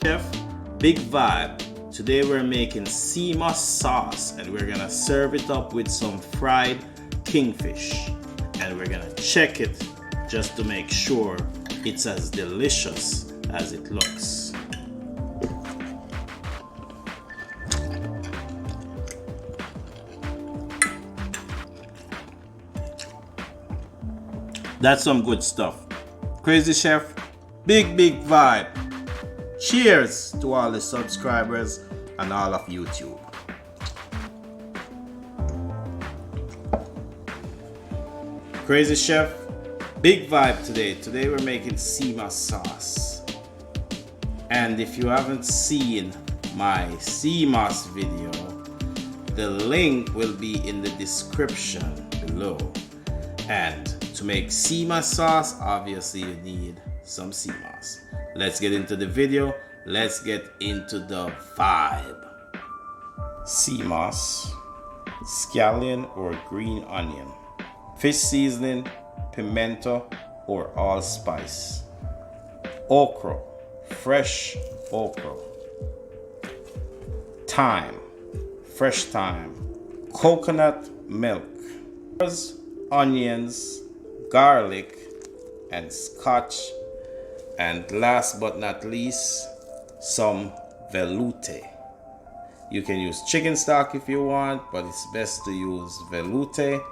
Chef, big vibe. Today we're making seamoss sauce and we're gonna serve it up with some fried kingfish. And we're gonna check it just to make sure it's as delicious as it looks. That's some good stuff. Crazy Chef, big vibe. Cheers to all the subscribers and all of YouTube. Crazy Chef, big vibe today. Today we're making seamoss sauce. And if you haven't seen my seamoss video, the link will be in the description below. And to make seamoss sauce, obviously you need some seamoss. Let's get into the video. Let's get into the vibe. Seamoss, scallion or green onion, fish seasoning, pimento or allspice, okra, fresh okra, thyme, fresh thyme, coconut milk, onions, garlic, and scotch, and last but not least, some velouté. You can use chicken stock if you want, but it's best to use velouté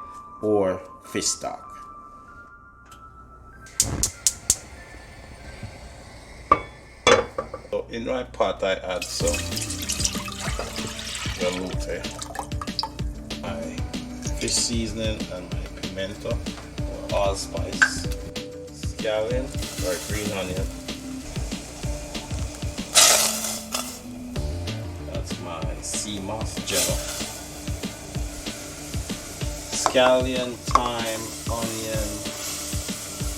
or fish stock. So in my pot I add some velouté, my fish seasoning, and my pimento or allspice, scallion or green onion. That's my seamoss gel. Scallion, thyme, onion,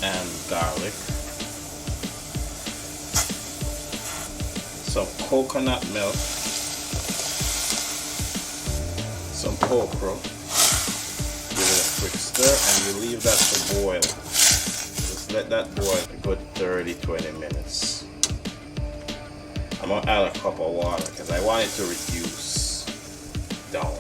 and garlic. Some coconut milk. Some okra. Give it a quick stir and you leave that to boil. Just let that boil a good 30-20 minutes. I'm gonna add a cup of water because I want it to reduce down.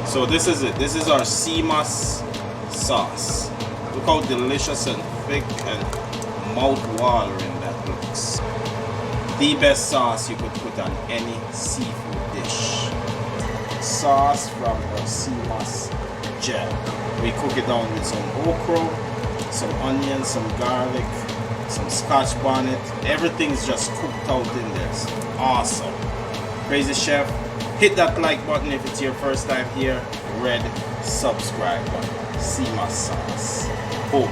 So this is it. This is our seamoss sauce. Look how delicious and thick and mouth-watering that looks. The best sauce you could put on any seafood dish. Sauce from our seamoss gel. We cook it down with some okra, some onions, some garlic, some scotch bonnet. Everything's just cooked out in there. It's awesome. Crazy Chef, hit that like button if it's your first time here. Red subscribe button. Seamoss sauce. Boom.